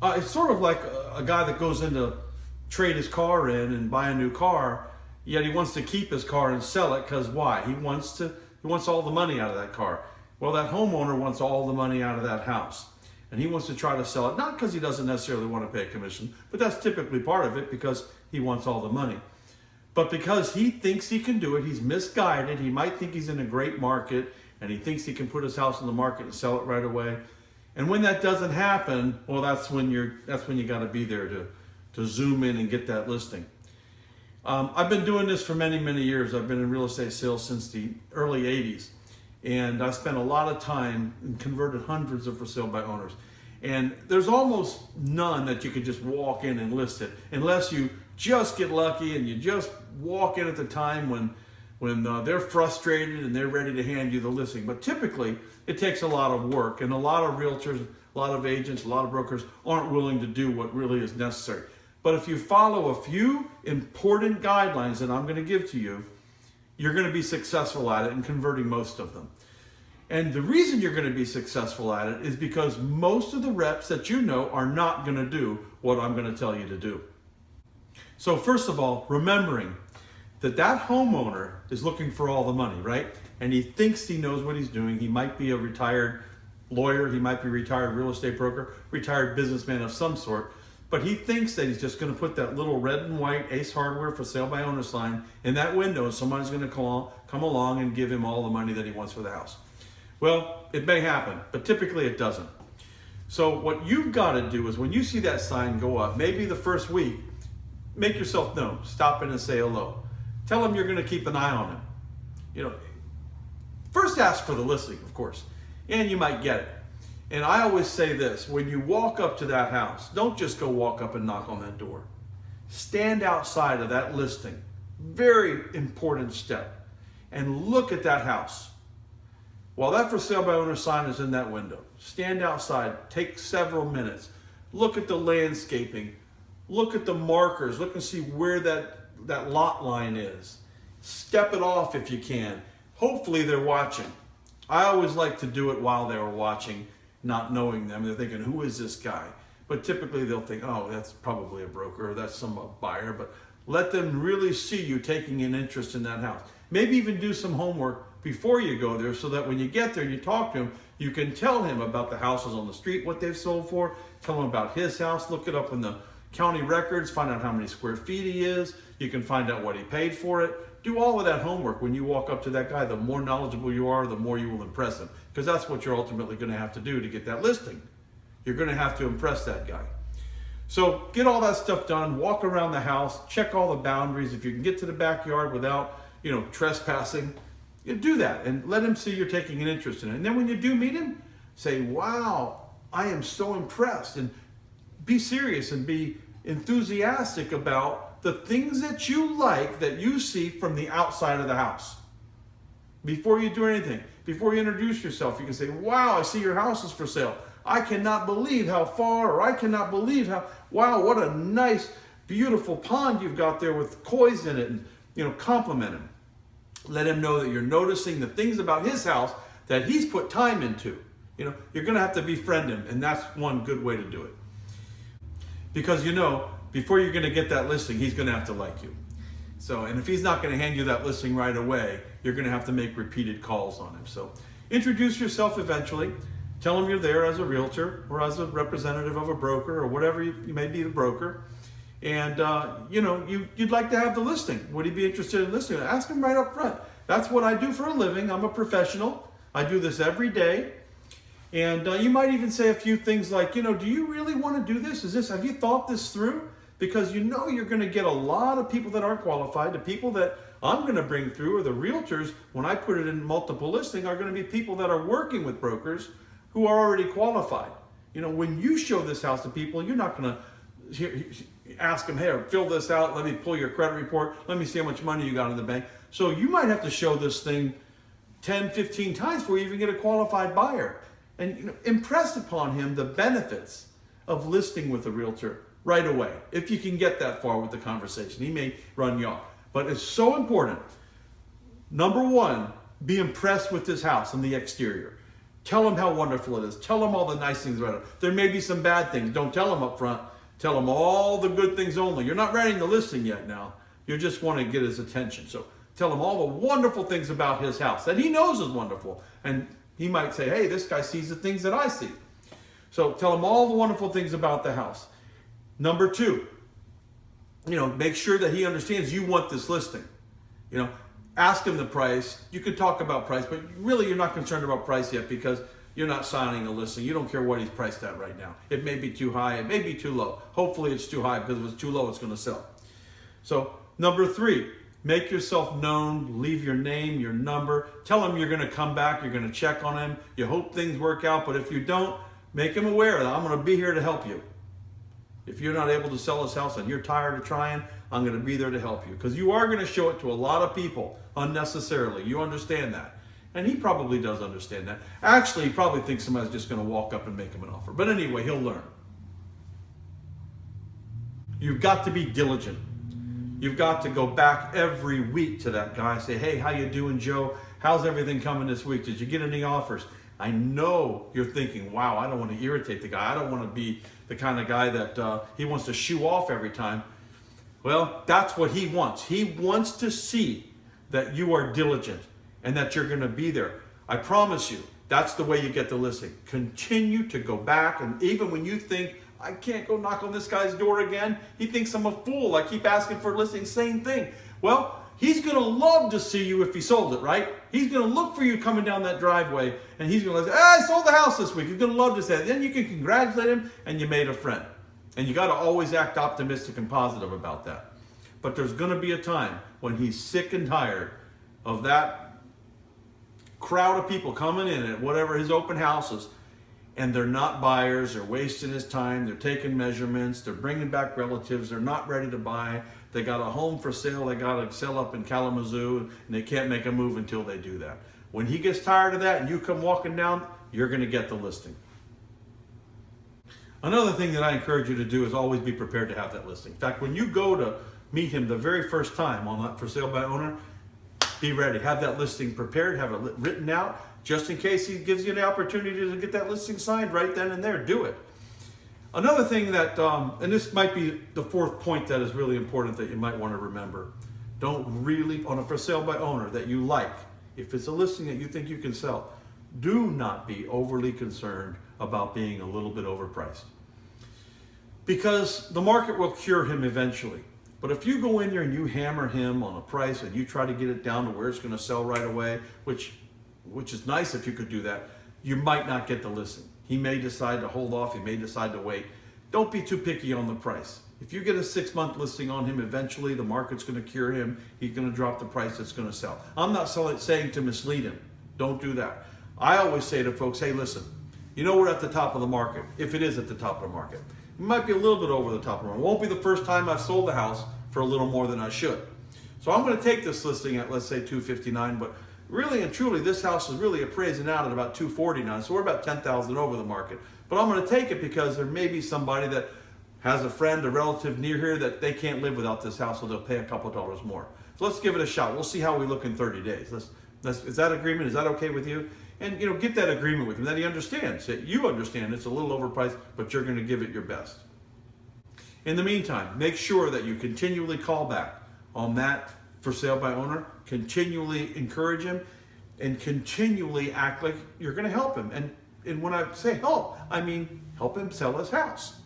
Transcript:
It's sort of like a guy that goes in to trade his car in and buy a new car, yet he wants to keep his car and sell it because why? He wants all the money out of that car. Well, that homeowner wants all the money out of that house. And he wants to try to sell it, not because he doesn't necessarily want to pay a commission, but that's typically part of it because he wants all the money. But because he thinks he can do it, he's misguided. He might think he's in a great market and he thinks he can put his house on the market and sell it right away. And when that doesn't happen, well, that's when you got to be there to zoom in and get that listing. I've been doing this for many, many years. I've been in real estate sales since the early 80s. And I spent a lot of time and converted hundreds of for sale by owners. And there's almost none that you could just walk in and list it, unless you just get lucky and you just walk in at the time when they're frustrated and they're ready to hand you the listing. But typically, it takes a lot of work, and a lot of realtors, a lot of agents, a lot of brokers aren't willing to do what really is necessary. But if you follow a few important guidelines that I'm going to give to you, you're going to be successful at it and converting most of them. And the reason you're going to be successful at it is because most of the reps that you know are not going to do what I'm going to tell you to do. So first of all, remembering that homeowner is looking for all the money, right? And he thinks he knows what he's doing. He might be a retired lawyer. He might be a retired real estate broker, retired businessman of some sort. But he thinks that he's just going to put that little red and white Ace Hardware for sale by owner sign in that window, and somebody's going to come along and give him all the money that he wants for the house. Well, it may happen, but typically it doesn't. So what you've got to do is when you see that sign go up, maybe the first week, make yourself known. Stop in and say hello. Tell him you're going to keep an eye on him. First ask for the listing, of course, and you might get it. And I always say this, when you walk up to that house, don't just go walk up and knock on that door. Stand outside of that listing, very important step, and look at that house. While that for sale by owner sign is in that window, stand outside, take several minutes, look at the landscaping, look at the markers, look and see where that lot line is. Step it off if you can. Hopefully they're watching. I always like to do it while they were watching, not knowing them. They're thinking, who is this guy? But typically they'll think, oh, that's probably a broker or that's some buyer. But let them really see you taking an interest in that house. Maybe even do some homework before you go there so that when you get there and you talk to him, you can tell him about the houses on the street, what they've sold for, tell him about his house, look it up in the county records, find out how many square feet he is. You can find out what he paid for it. Do all of that homework when you walk up to that guy. The more knowledgeable you are, the more you will impress him, because that's what you're ultimately going to have to do to get that listing. You're going to have to impress that guy. So get all that stuff done, walk around the house, check all the boundaries. If you can get to the backyard without, trespassing, do that and let him see you're taking an interest in it. And then when you do meet him, say, wow, I am so impressed, and be serious and be enthusiastic about the things that you like that you see from the outside of the house. Before you do anything, before you introduce yourself, you can say, wow, I see your house is for sale. I cannot believe how far, or I cannot believe how, wow, what a nice, beautiful pond you've got there with koi's in it, and, compliment him. Let him know that you're noticing the things about his house that he's put time into. You're going to have to befriend him, and that's one good way to do it. Because before you're going to get that listing, he's going to have to like you. And if he's not going to hand you that listing right away, you're going to have to make repeated calls on him. So introduce yourself eventually. Tell him you're there as a realtor or as a representative of a broker or whatever you may be, the broker. And, you'd like to have the listing. Would he be interested in listing? Ask him right up front. That's what I do for a living. I'm a professional. I do this every day. And you might even say a few things like, do you really want to do this? Have you thought this through? Because you're going to get a lot of people that aren't qualified. The people that I'm going to bring through, or the realtors, when I put it in multiple listing, are going to be people that are working with brokers who are already qualified. When you show this house to people, you're not going to ask them, hey, fill this out, let me pull your credit report, let me see how much money you got in the bank. So you might have to show this thing 10, 15 times before you even get a qualified buyer. And impress upon him the benefits of listing with a realtor right away. If you can get that far with the conversation, he may run you off. But it's so important. Number one, be impressed with this house and the exterior. Tell him how wonderful it is. Tell him all the nice things about it. There may be some bad things. Don't tell him up front. Tell him all the good things only. You're not writing the listing yet now. You just want to get his attention. So tell him all the wonderful things about his house that he knows is wonderful. And he might say, hey, this guy sees the things that I see. So tell him all the wonderful things about the house. Number two, make sure that he understands you want this listing. Ask him the price. You can talk about price, but really you're not concerned about price yet because you're not signing a listing. You don't care what he's priced at right now. It may be too high. It may be too low. Hopefully it's too high because if it's too low, it's going to sell. So number three, make yourself known. Leave your name, your number. Tell him you're going to come back. You're going to check on him. You hope things work out, but if you don't, make him aware that I'm going to be here to help you. If you're not able to sell this house and you're tired of trying, I'm going to be there to help you. Because you are going to show it to a lot of people unnecessarily. You understand that. And he probably does understand that. Actually, he probably thinks somebody's just going to walk up and make him an offer. But anyway, he'll learn. You've got to be diligent. You've got to go back every week to that guy and say, hey, how you doing, Joe? How's everything coming this week? Did you get any offers? I know you're thinking, wow, I don't want to irritate the guy. I don't want to be the kind of guy that he wants to shoo off every time. Well, that's what he wants. He wants to see that you are diligent and that you're going to be there. I promise you, that's the way you get the listing. Continue to go back, and even when you think, I can't go knock on this guy's door again, he thinks I'm a fool. I keep asking for a listing, same thing. Well, he's going to love to see you if he sold it, right? He's going to look for you coming down that driveway, and he's going to say, I sold the house this week. He's going to love to say that. Then you can congratulate him, and you made a friend. And you got to always act optimistic and positive about that. But there's going to be a time when he's sick and tired of that crowd of people coming in at whatever his open house is, and they're not buyers. They're wasting his time. They're taking measurements. They're bringing back relatives. They're not ready to buy. They got a home for sale. They got to sell up in Kalamazoo, and they can't make a move until they do that. When he gets tired of that and you come walking down, you're going to get the listing. Another thing that I encourage you to do is always be prepared to have that listing. In fact, when you go to meet him the very first time on that for sale by owner, be ready. Have that listing prepared. Have it written out just in case he gives you the opportunity to get that listing signed right then and there. Do it. Another thing that, and this might be the fourth point that is really important that you might want to remember. Don't really, on a for sale by owner that you like, if it's a listing that you think you can sell, do not be overly concerned about being a little bit overpriced. Because the market will cure him eventually. But if you go in there and you hammer him on a price and you try to get it down to where it's going to sell right away, which is nice if you could do that, you might not get the listing. He may decide to hold off. He may decide to wait. Don't be too picky on the price. If you get a 6-month listing on him, eventually the market's going to cure him. He's going to drop the price. It's going to sell. I'm not saying to mislead him. Don't do that. I always say to folks, hey, listen, we're at the top of the market, if it is at the top of the market. It might be a little bit over the top of the market. It won't be the first time I've sold the house for a little more than I should. So I'm going to take this listing at, let's say, $259, but really and truly, this house is really appraising out at about $249, so we're about $10,000 over the market. But I'm going to take it because there may be somebody that has a friend, a relative near here that they can't live without this house, so they'll pay a couple dollars more. So let's give it a shot. We'll see how we look in 30 days. Is that agreement? Is that okay with you? And get that agreement with him that he understands. That you understand it's a little overpriced, but you're going to give it your best. In the meantime, make sure that you continually call back on that for sale by owner, continually encourage him, and continually act like you're going to help him. And when I say help, I mean help him sell his house.